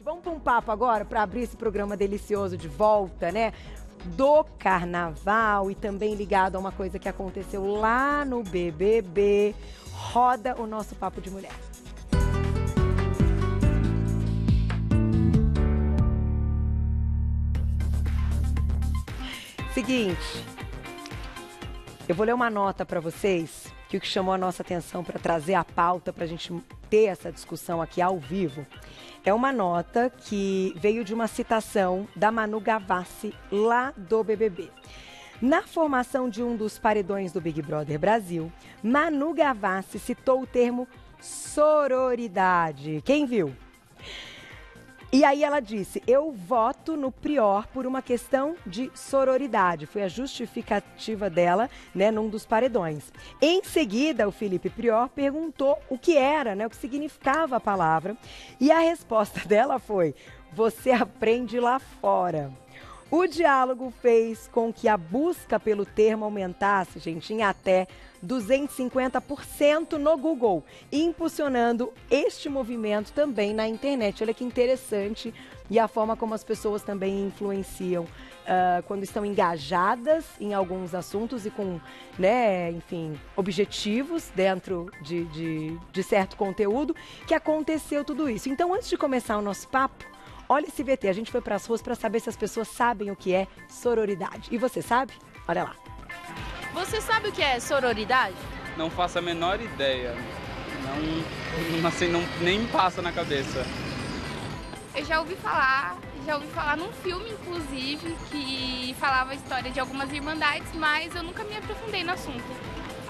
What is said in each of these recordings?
Vamos para um papo agora para abrir esse programa delicioso de volta, né? Do carnaval e também ligado a uma coisa que aconteceu lá no BBB. Roda o nosso Papo de Mulher. Seguinte, eu vou ler uma nota para vocês, que o que chamou a nossa atenção para trazer a pauta, para a gente ter essa discussão aqui ao vivo, é uma nota que veio de uma citação da Manu Gavassi, lá do BBB. Na formação de um dos paredões do Big Brother Brasil, Manu Gavassi citou o termo sororidade. Quem viu? E aí ela disse, eu voto no Prior por uma questão de sororidade. Foi a justificativa dela, né, num dos paredões. Em seguida, o Felipe Prior perguntou o que era, né, o que significava a palavra. E a resposta dela foi, você aprende lá fora. O diálogo fez com que a busca pelo termo aumentasse, gente, em até 250% no Google, impulsionando este movimento também na internet. Olha que interessante, e a forma como as pessoas também influenciam quando estão engajadas em alguns assuntos e com, né, enfim, objetivos dentro de certo conteúdo, que aconteceu tudo isso. Então, antes de começar o nosso papo, olha esse VT, a gente foi para as ruas para saber se as pessoas sabem o que é sororidade. E você sabe? Olha lá. Você sabe o que é sororidade? Não faço a menor ideia. Nem me passa na cabeça. Eu já ouvi falar num filme, inclusive, que falava a história de algumas irmandades, mas eu nunca me aprofundei no assunto.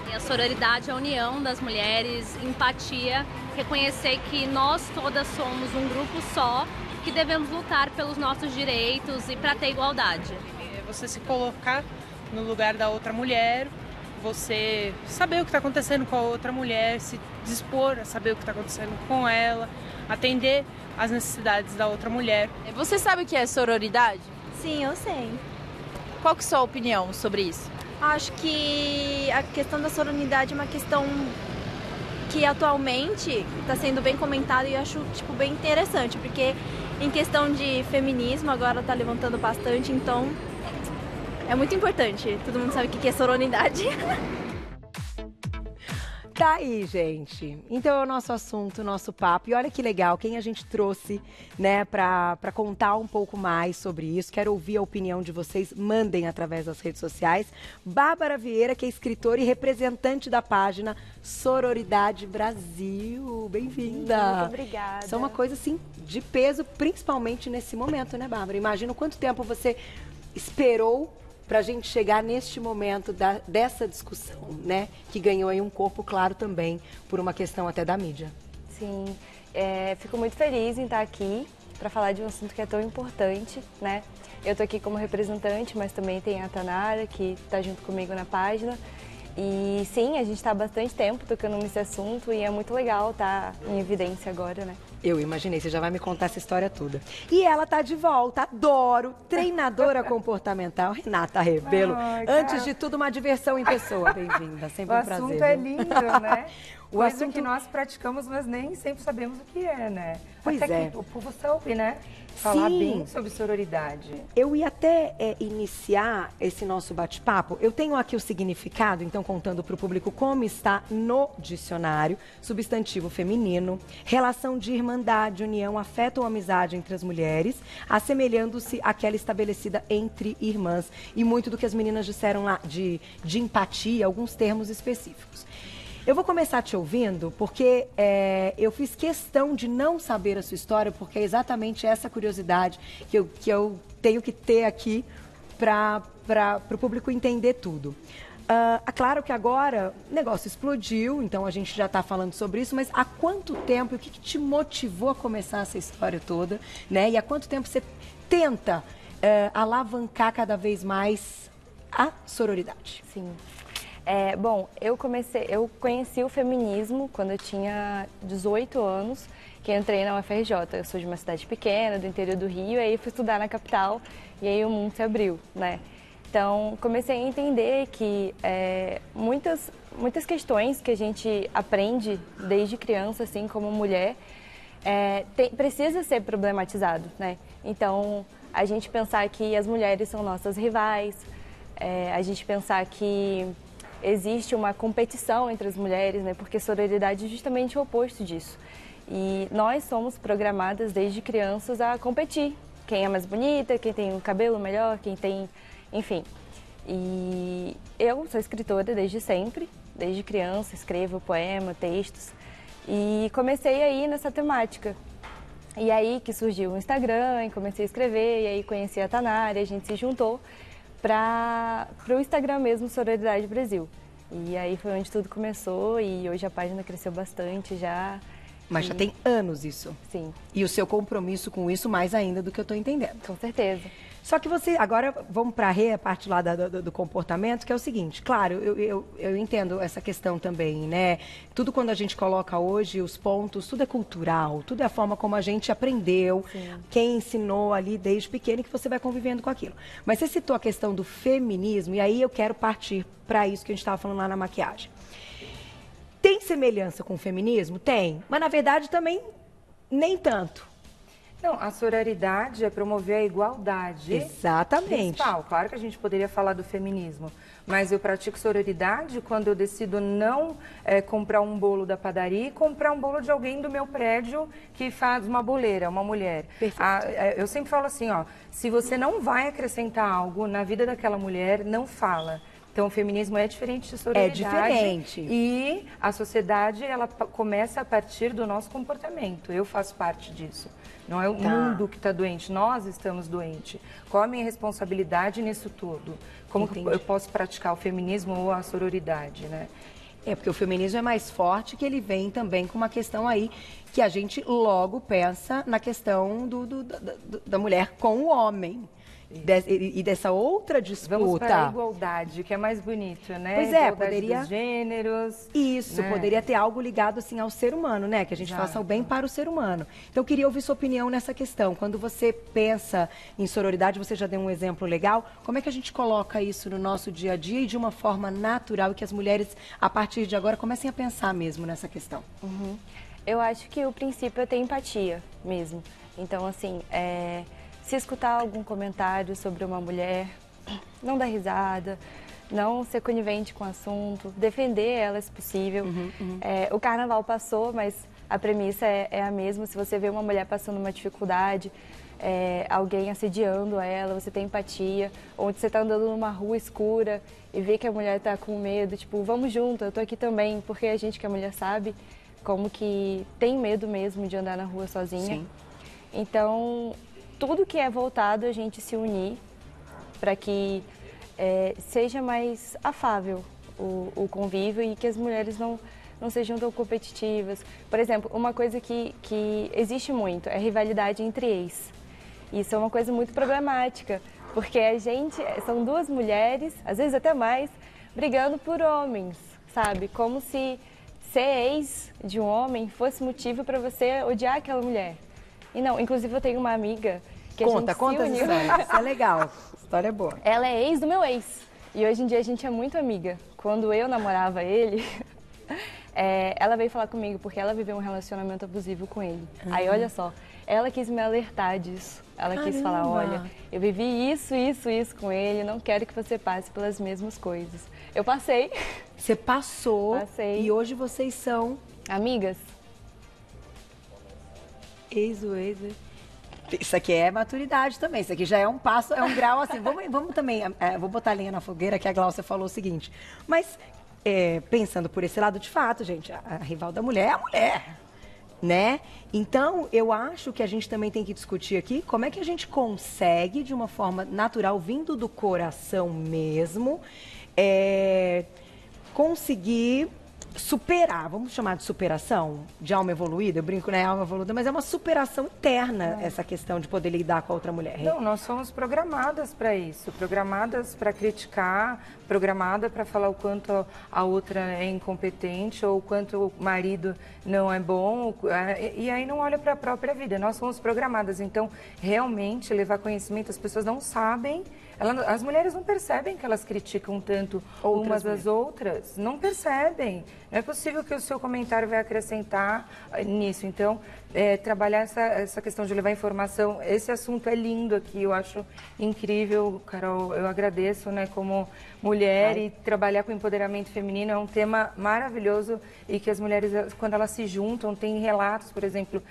E a sororidade é a união das mulheres, empatia, reconhecer que nós todas somos um grupo só, que devemos lutar pelos nossos direitos e para ter igualdade. Você se colocar no lugar da outra mulher, você saber o que está acontecendo com a outra mulher, se dispor a saber o que está acontecendo com ela, atender às necessidades da outra mulher. Você sabe o que é sororidade? Sim, eu sei. Qual que é a sua opinião sobre isso? Acho que a questão da sororidade é uma questão que atualmente está sendo bem comentada e eu acho bem interessante, porque em questão de feminismo agora está levantando bastante, então é muito importante. Todo mundo sabe o que é sororidade. Tá aí, gente. Então é o nosso assunto, o nosso papo. E olha que legal, quem a gente trouxe, né, pra contar um pouco mais sobre isso. Quero ouvir a opinião de vocês. Mandem através das redes sociais. Bárbara Vieira, que é escritora e representante da página Sororidade Brasil. Bem-vinda. Muito obrigada. Isso é uma coisa, assim, de peso, principalmente nesse momento, né, Bárbara? Imagina quanto tempo você esperou para a gente chegar neste momento dessa discussão, né? Que ganhou aí um corpo, claro, também, por uma questão até da mídia. Sim, fico muito feliz em estar aqui para falar de um assunto que é tão importante, né? Eu estou aqui como representante, mas também tem a Tanara, que está junto comigo na página. E sim, a gente está há bastante tempo tocando nesse assunto e é muito legal estar em evidência agora, né? Eu imaginei, você já vai me contar essa história toda. E ela tá de volta, adoro, treinadora comportamental, Renata Rebelo. Antes de tudo, uma diversão em pessoa. Bem-vinda, sempre um prazer. O assunto é lindo, né? O Coisa assunto que nós praticamos, mas nem sempre sabemos o que é, né? Pois até é. que o povo soube, né? Falar Sim. bem sobre sororidade. Eu ia até iniciar esse nosso bate-papo. Eu tenho aqui o significado, então contando para o público como está no dicionário. Substantivo feminino, relação de irmandade, união, afeto ou amizade entre as mulheres, assemelhando-se àquela estabelecida entre irmãs. E muito do que as meninas disseram lá de empatia, alguns termos específicos. Eu vou começar te ouvindo porque eu fiz questão de não saber a sua história, porque é exatamente essa curiosidade que eu tenho que ter aqui para o público entender tudo. Claro que agora o negócio explodiu, então a gente já está falando sobre isso, mas há quanto tempo e o que te motivou a começar essa história toda, né? E há quanto tempo você tenta alavancar cada vez mais a sororidade? Sim. Bom, eu conheci o feminismo quando eu tinha 18 anos, que eu entrei na UFRJ. Eu sou de uma cidade pequena, do interior do Rio, aí fui estudar na capital e aí o mundo se abriu, né? Então, comecei a entender que muitas questões que a gente aprende desde criança, assim, como mulher, precisa ser problematizado, né? Então, a gente pensar que as mulheres são nossas rivais, a gente pensar que existe uma competição entre as mulheres, né? Porque sororidade é justamente o oposto disso. E nós somos programadas desde crianças a competir. Quem é mais bonita, quem tem o cabelo melhor, quem tem... Enfim. E eu sou escritora desde sempre, desde criança, escrevo poema, textos. E comecei aí nessa temática. E aí que surgiu o Instagram, e comecei a escrever, e aí conheci a Tanara, a gente se juntou para o Instagram mesmo, Sororidade Brasil. E aí foi onde tudo começou e hoje a página cresceu bastante já. Mas já tem anos isso. Sim. E o seu compromisso com isso mais ainda do que eu estou entendendo. Com certeza. Só que você, agora vamos para a parte lá do comportamento, que é o seguinte, claro, eu entendo essa questão também, né? Tudo quando a gente coloca hoje os pontos, tudo é cultural, tudo é a forma como a gente aprendeu, sim, quem ensinou ali desde pequeno, que você vai convivendo com aquilo. Mas você citou a questão do feminismo, e aí eu quero partir para isso que a gente estava falando lá na maquiagem. Tem semelhança com o feminismo? Tem, mas na verdade também nem tanto. Não, a sororidade é promover a igualdade. Exatamente. Principal. Claro que a gente poderia falar do feminismo, mas eu pratico sororidade quando eu decido não comprar um bolo da padaria e comprar um bolo de alguém do meu prédio que faz uma boleira, uma mulher. Eu sempre falo assim, ó, se você não vai acrescentar algo na vida daquela mulher, não fala. Então, o feminismo é diferente de sororidade. É diferente. E a sociedade, ela começa a partir do nosso comportamento. Eu faço parte disso. Não é o mundo que está doente, nós estamos doentes. Qual a minha responsabilidade nisso tudo? Como que eu posso praticar o feminismo ou a sororidade, né? É, porque o feminismo é mais forte, que ele vem também com uma questão aí que a gente logo pensa na questão da mulher com o homem. E dessa outra disputa. Vamos para a igualdade, que é mais bonito, né? Pois é, poderia... dos gêneros. Isso, né? Poderia ter algo ligado assim ao ser humano, né? Que a gente faça o bem para o ser humano. Então, eu queria ouvir sua opinião nessa questão. Quando você pensa em sororidade, você já deu um exemplo legal. Como é que a gente coloca isso no nosso dia a dia e de uma forma natural e que as mulheres, a partir de agora, comecem a pensar mesmo nessa questão? Uhum. Eu acho que o princípio é ter empatia mesmo. Então, assim, se escutar algum comentário sobre uma mulher, não dar risada, não ser conivente com o assunto, defender ela se possível. O carnaval passou, mas a premissa é a mesma. Se você vê uma mulher passando uma dificuldade, alguém assediando ela, você tem empatia. Ou você está andando numa rua escura e vê que a mulher está com medo, tipo, vamos junto, eu tô aqui também, porque a gente que é mulher sabe como que tem medo mesmo de andar na rua sozinha. Sim. Então, tudo que é voltado a gente se unir para que seja mais afável o convívio e que as mulheres não sejam tão competitivas. Por exemplo, uma coisa que existe muito é a rivalidade entre ex. Isso é uma coisa muito problemática, porque são duas mulheres, às vezes até mais, brigando por homens, sabe? Como se ser ex de um homem fosse motivo para você odiar aquela mulher. E não, inclusive eu tenho uma amiga que conta essa história. Isso é legal, história é boa. Ela é ex do meu ex e hoje em dia a gente é muito amiga. Quando eu namorava ele, ela veio falar comigo porque ela viveu um relacionamento abusivo com ele. Aí olha só, ela quis me alertar disso. Ela quis falar, olha, eu vivi isso com ele, não quero que você passe pelas mesmas coisas. Eu passei. Você passou. Passei. E hoje vocês são amigas. Ex. Isso aqui é maturidade também, isso aqui já é um passo, é um grau assim. Vamos também, vou botar a lenha na fogueira, que a Glaucia falou o seguinte, mas pensando por esse lado, de fato, gente, a rival da mulher é a mulher, né? Então, eu acho que a gente também tem que discutir aqui como é que a gente consegue, de uma forma natural, vindo do coração mesmo, conseguir superar, vamos chamar de superação, de alma evoluída, eu brinco, né, alma evoluída, mas é uma superação interna essa questão de poder lidar com a outra mulher. Não, nós somos programadas para isso, programadas para criticar, programada para falar o quanto a outra é incompetente ou o quanto o marido não é bom, e aí não olha para a própria vida. Nós somos programadas, então realmente levar conhecimento, as pessoas não sabem, as mulheres não percebem que elas criticam tanto umas às outras, não percebem. Não é possível que o seu comentário vai acrescentar nisso. Então, trabalhar essa questão de levar informação. Esse assunto é lindo aqui, eu acho incrível, Carol. Eu agradeço, né, como mulher, e trabalhar com empoderamento feminino é um tema maravilhoso, e que as mulheres, quando elas se juntam, tem relatos, por exemplo,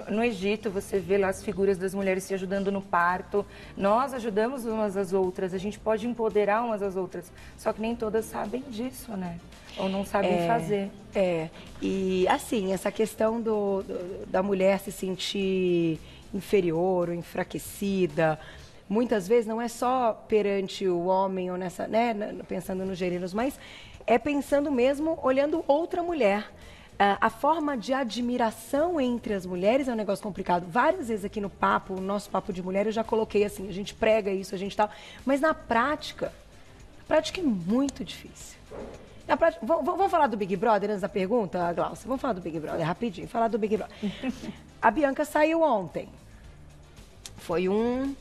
no Egito você vê lá as figuras das mulheres se ajudando no parto. Nós ajudamos umas às outras, a gente pode empoderar umas às outras, só que nem todas sabem disso, né? Ou não sabem fazer. E assim, essa questão da mulher se sentir inferior ou enfraquecida, muitas vezes não é só perante o homem ou nessa, né, pensando nos gêneros, mas é pensando mesmo, olhando outra mulher. A forma de admiração entre as mulheres é um negócio complicado. Várias vezes aqui no nosso papo de mulher, eu já coloquei assim, a gente prega isso, a gente tal, mas na prática é muito difícil. Vamos falar do Big Brother antes da pergunta, Glaucia? Vamos falar do Big Brother rapidinho, falar do Big Brother. A Bianca saiu ontem. Foi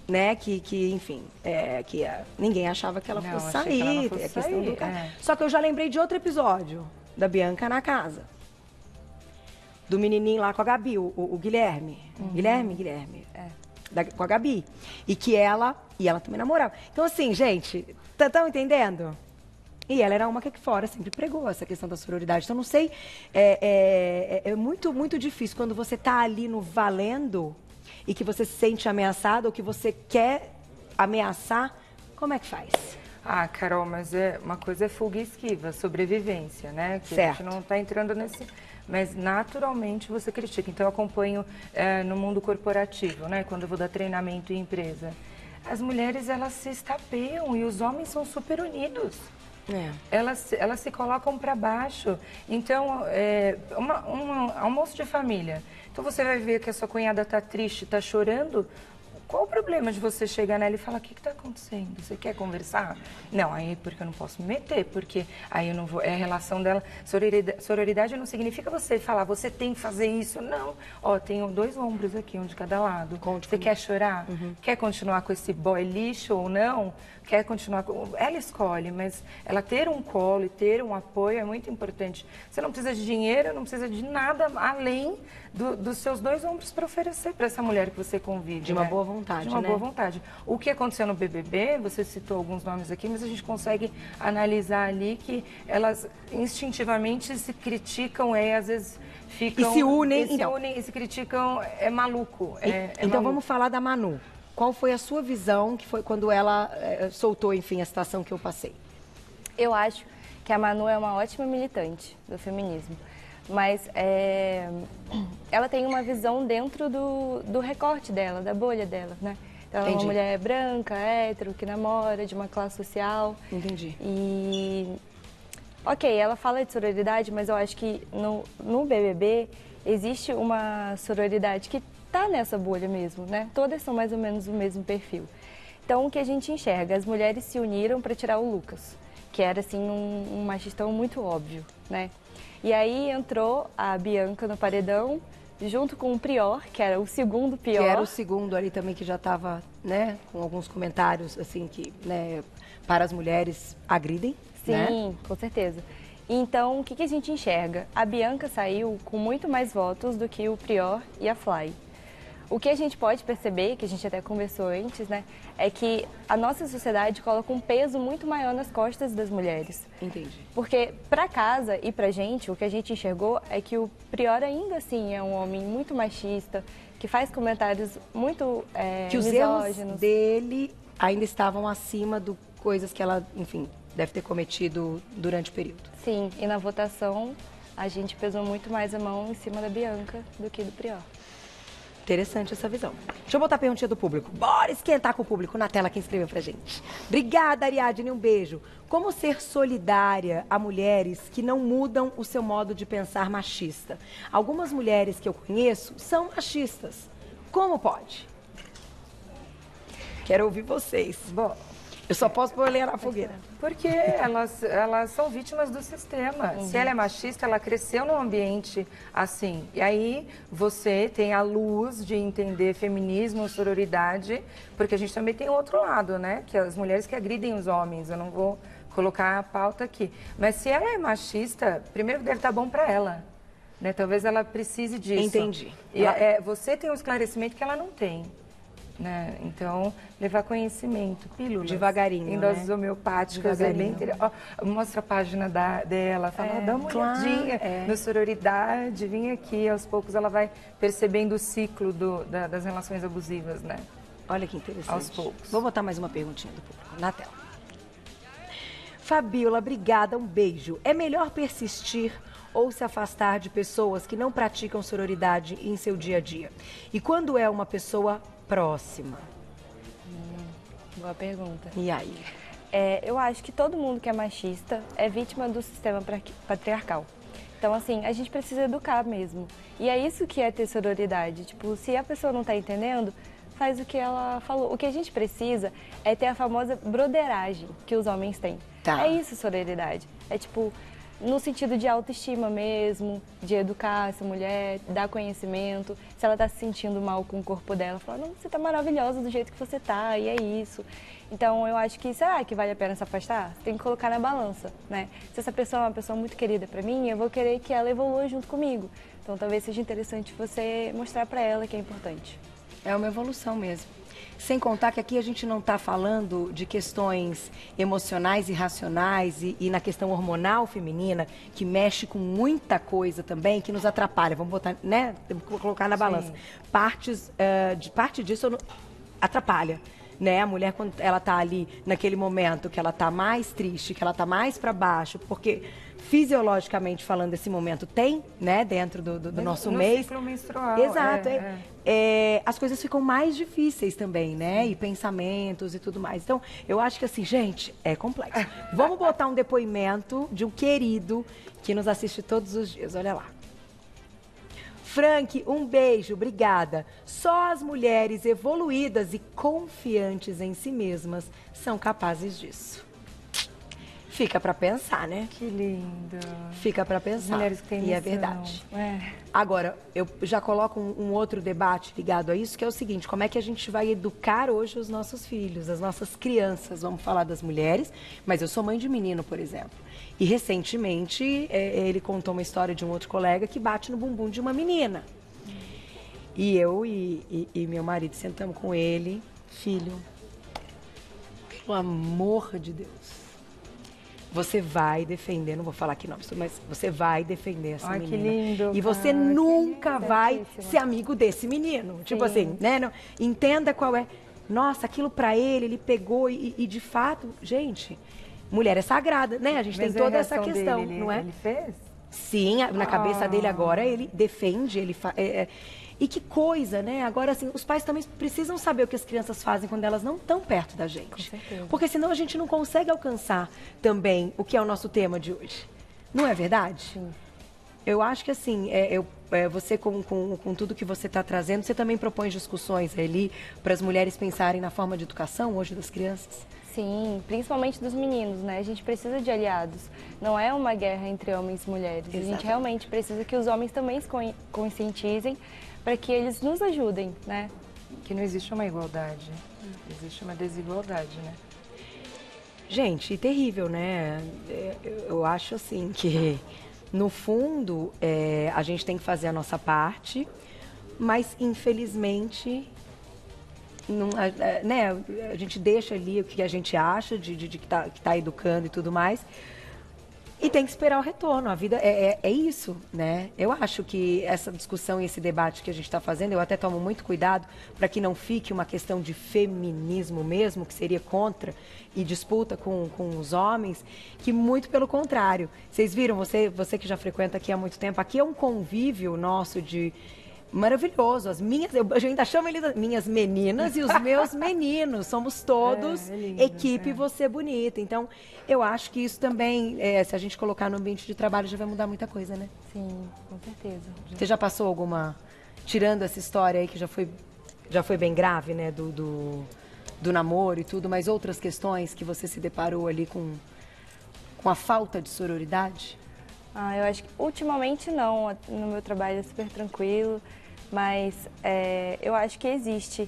né, que enfim, ninguém achava que ela fosse sair. Só que eu já lembrei de outro episódio da Bianca na casa. Do menininho lá com a Gabi, o Guilherme. Guilherme. Com a Gabi. E ela também namorava. Então assim, gente, estão entendendo? E ela era uma que aqui fora sempre pregou essa questão da sororidade. Então, não sei, é muito, muito difícil quando você está ali no valendo e que você se sente ameaçado ou que você quer ameaçar, como é que faz? Carol, mas uma coisa é fuga e esquiva, sobrevivência, né? Que certo. A gente não está entrando nesse... Mas, naturalmente, você critica. Então, eu acompanho no mundo corporativo, né? Quando eu vou dar treinamento em empresa. As mulheres, elas se estapeiam e os homens são super unidos. Elas se colocam para baixo. Então, um almoço de família. Então, você vai ver que a sua cunhada está triste, está chorando. Qual o problema de você chegar nela e falar, o que está acontecendo? Você quer conversar? Não, aí porque eu não posso me meter, porque aí eu não vou... É a relação dela. Sororidade não significa você falar, você tem que fazer isso. Não. Tenho 2 ombros aqui, um de cada lado. Você quer chorar? Quer continuar com esse boy lixo ou não? Quer continuar com... Ela escolhe, mas ela ter um colo e ter um apoio é muito importante. Você não precisa de dinheiro, não precisa de nada além dos seus 2 ombros para oferecer para essa mulher que você convive. De uma boa vontade, De uma boa vontade. O que aconteceu no BBB, você citou alguns nomes aqui, mas a gente consegue analisar ali que elas instintivamente se criticam e às vezes ficam... E se unem. E se criticam, é maluco. Então maluco. Vamos falar da Manu. Qual foi a sua visão, que foi quando ela soltou, enfim, a situação que eu passei? Eu acho que a Manu é uma ótima militante do feminismo, mas ela tem uma visão dentro do recorte dela, da bolha dela, né? Então, ela é uma mulher branca, hétero, que namora, de uma classe social. Entendi. E, ok, ela fala de sororidade, mas eu acho que no BBB existe uma sororidade que tá nessa bolha mesmo, né? Todas são mais ou menos o mesmo perfil. Então, o que a gente enxerga? As mulheres se uniram para tirar o Lucas, que era, assim, um machistão muito óbvio, né? E aí entrou a Bianca no paredão, junto com o Prior, que era o segundo pior. Que era o segundo ali também, que já estava, né, com alguns comentários, assim, que, né, para as mulheres agridem, Sim, né? Com certeza. Então, o que a gente enxerga? A Bianca saiu com muito mais votos do que o Prior e a Fly. O que a gente pode perceber, que a gente até conversou antes, né, é que a nossa sociedade coloca um peso muito maior nas costas das mulheres. Entendi. Porque para casa e pra gente, o que a gente enxergou é que o Prior ainda assim é um homem muito machista, que faz comentários muito que os erros dele ainda estavam acima de coisas que ela, enfim, deve ter cometido durante o período. Sim, e na votação a gente pesou muito mais a mão em cima da Bianca do que do Prior. Interessante essa visão. Deixa eu botar a perguntinha do público. Bora esquentar com o público na tela que escreveu pra gente. Obrigada, Ariadne, um beijo. Como ser solidária a mulheres que não mudam o seu modo de pensar machista? Algumas mulheres que eu conheço são machistas. Como pode? Quero ouvir vocês. Bom, eu só posso pôr lenha na fogueira. Porque elas são vítimas do sistema. Se ela é machista, ela cresceu num ambiente assim. E aí você tem a luz de entender feminismo, sororidade, porque a gente também tem o outro lado, né? Que as mulheres que agridem os homens. Eu não vou colocar a pauta aqui. Mas se ela é machista, primeiro deve estar bom para ela. né? Talvez ela precise disso. Entendi. E você tem um esclarecimento que ela não tem. Né? Então, levar conhecimento, pílulas. Devagarinho, em doses né? homeopáticas. É bem interessante. Mostra a página dela, fala, dá uma olhadinha no Sororidade, vem aqui, aos poucos ela vai percebendo o ciclo das relações abusivas, né? Olha que interessante. Aos poucos. Vou botar mais uma perguntinha do público na tela. Fabiola, obrigada, um beijo. É melhor persistir ou se afastar de pessoas que não praticam sororidade em seu dia a dia? E quando é uma pessoa próxima? Boa pergunta. E aí? Eu acho que todo mundo que é machista é vítima do sistema patriarcal. Então, assim, a gente precisa educar mesmo. E é isso que é ter sororidade. Tipo, se a pessoa não tá entendendo, faz o que ela falou. O que a gente precisa é ter a famosa broderagem que os homens têm. Tá. É isso, sororidade. É tipo, no sentido de autoestima mesmo, de educar essa mulher, dar conhecimento. Se ela tá se sentindo mal com o corpo dela, falar, não, você tá maravilhosa do jeito que você tá, e é isso. Então, eu acho que, será que vale a pena se afastar? Você tem que colocar na balança, né? Se essa pessoa é uma pessoa muito querida pra mim, eu vou querer que ela evolua junto comigo. Então, talvez seja interessante você mostrar pra ela que é importante. É uma evolução mesmo. Sem contar que aqui a gente não está falando de questões emocionais e racionais e na questão hormonal feminina, que mexe com muita coisa também, que nos atrapalha. Vamos botar, né? Vou colocar na balança. Parte disso atrapalha. Né? A mulher, quando ela está ali naquele momento que ela está mais triste, que ela está mais para baixo, porque fisiologicamente falando, esse momento tem, né, dentro do nosso mês. Ciclo menstrual. Exato. As coisas ficam mais difíceis também, né? E pensamentos e tudo mais. Então, eu acho que assim, gente, é complexo. Vamos botar um depoimento de um querido que nos assiste todos os dias. Olha lá. Frank, um beijo, obrigada. Só as mulheres evoluídas e confiantes em si mesmas são capazes disso. Fica pra pensar, né? Que lindo. Fica pra pensar. Mulheres que têm e é noção. verdade. Agora, eu já coloco um outro debate ligado a isso, que é o seguinte, como é que a gente vai educar hoje os nossos filhos, as nossas crianças? Vamos falar das mulheres, mas eu sou mãe de menino, por exemplo. E recentemente, ele contou uma história de um outro colega que bate no bumbum de uma menina. E eu e meu marido sentamos com ele, filho, pelo amor de Deus, você vai defender, não vou falar aqui não, mas você vai defender essa menina. Que lindo. E você nunca vai ser amigo desse menino. Sim. Tipo assim, né? Não, entenda qual é. Nossa, aquilo pra ele pegou e de fato, gente, mulher é sagrada, né? A gente tem toda essa questão, não é? Ele fez? Sim, na cabeça dele agora ele defende, ele E que coisa, né? Agora, assim, os pais também precisam saber o que as crianças fazem quando elas não estão perto da gente. Com certeza. Porque senão a gente não consegue alcançar também o que é o nosso tema de hoje. Não é verdade? Sim. Eu acho que, assim, você com tudo que você está trazendo, você também propõe discussões ali para as mulheres pensarem na forma de educação hoje das crianças? Sim, principalmente dos meninos, né? A gente precisa de aliados. Não é uma guerra entre homens e mulheres. Exatamente. A gente realmente precisa que os homens também se conscientizem para que eles nos ajudem, né? Que não existe uma igualdade, existe uma desigualdade, né? Gente, terrível, né? Eu acho assim que, no fundo, a gente tem que fazer a nossa parte, mas infelizmente, né, a gente deixa ali o que a gente acha de que tá educando e tudo mais. E tem que esperar o retorno. A vida é isso, né? Eu acho que essa discussão e esse debate que a gente está fazendo, eu até tomo muito cuidado para que não fique uma questão de feminismo mesmo, que seria contra e disputa com os homens, que muito pelo contrário. Vocês viram, você que já frequenta aqui há muito tempo, aqui é um convívio nosso de... maravilhoso. Eu ainda chamo eles minhas meninas e os meus meninos. Somos todos lindo, equipe Você Bonita. Então, eu acho que isso também, se a gente colocar no ambiente de trabalho, já vai mudar muita coisa, né? Sim, com certeza. Você já passou alguma... Tirando essa história aí que já foi bem grave, né? Do namoro e tudo, mas outras questões que você se deparou ali com a falta de sororidade? Eu acho que ultimamente não. No meu trabalho é super tranquilo. Mas eu acho que existe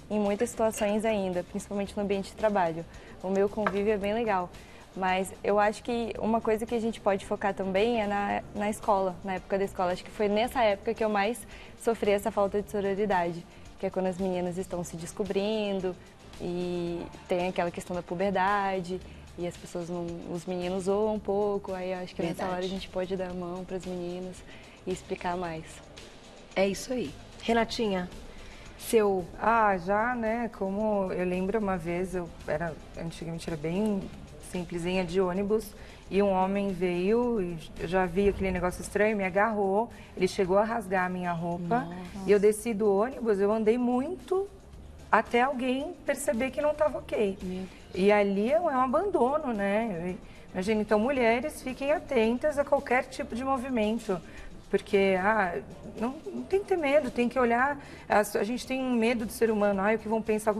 em muitas situações ainda, principalmente no ambiente de trabalho. O meu convívio é bem legal. Mas eu acho que uma coisa que a gente pode focar também é na escola, na época da escola. Acho que foi nessa época que eu mais sofri essa falta de sororidade, que é quando as meninas estão se descobrindo e tem aquela questão da puberdade e as pessoas os meninos zoam um pouco. Aí eu acho que nessa hora a gente pode dar a mão para as meninas e explicar mais. É isso aí. Renatinha, já, né, como eu lembro uma vez, antigamente era bem simplesinha de ônibus, e um homem veio, e eu já vi aquele negócio estranho, me agarrou, ele chegou a rasgar a minha roupa, e eu desci do ônibus, eu andei muito até alguém perceber que não estava ok. E ali é um abandono, né? Imagina, então, mulheres, fiquem atentas a qualquer tipo de movimento. Porque não tem que ter medo, tem que olhar. A gente tem um medo do ser humano, o que vão pensar.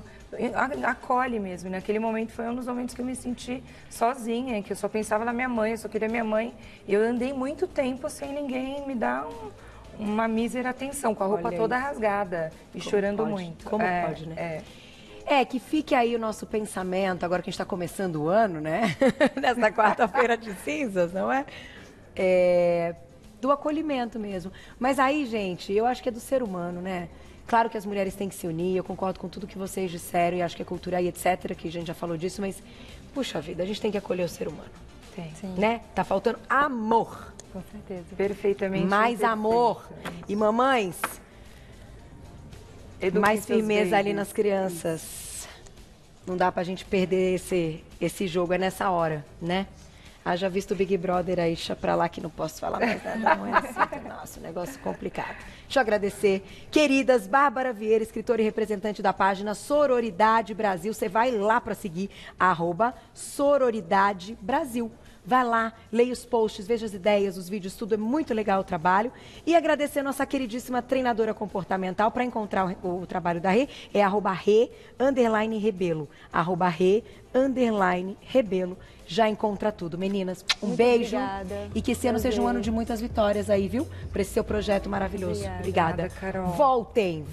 Acolhe mesmo. Naquele momento foi um dos momentos que eu me senti sozinha, que eu só pensava na minha mãe, eu só queria minha mãe. E eu andei muito tempo sem ninguém me dar uma mísera atenção, com a roupa toda rasgada e chorando muito. Como pode, né? Que fique aí o nosso pensamento, agora que a gente está começando o ano, né? Nessa quarta-feira de cinzas, não é? Do acolhimento mesmo. Mas aí, gente, eu acho que é do ser humano, né? Claro que as mulheres têm que se unir, eu concordo com tudo que vocês disseram, e acho que é cultura e etc, que a gente já falou disso, mas, puxa vida, a gente tem que acolher o ser humano. Sim. Né? Tá faltando amor. Com certeza. Perfeitamente. Mais amor. E mamães, mais firmeza ali nas crianças. Não dá pra gente perder esse jogo, é nessa hora, né? Haja visto o Big Brother aí, deixa pra lá que não posso falar mais nada, não é assim, nossa, negócio complicado. Deixa eu agradecer, queridas, Bárbara Vieira, escritora e representante da página Sororidade Brasil, você vai lá pra seguir, @Sororidade Brasil. Vai lá, leia os posts, veja as ideias, os vídeos, tudo é muito legal o trabalho. E agradecer a nossa queridíssima treinadora comportamental. Para encontrar o trabalho da Rê, é @Rê_Rebelo. @Rê_Rebelo. Já encontra tudo. Meninas, um muito beijo. Obrigada. E que esse ano seja um ano de muitas vitórias aí, viu? Para esse seu projeto maravilhoso. Obrigada, Obrigada. Carol. Voltem.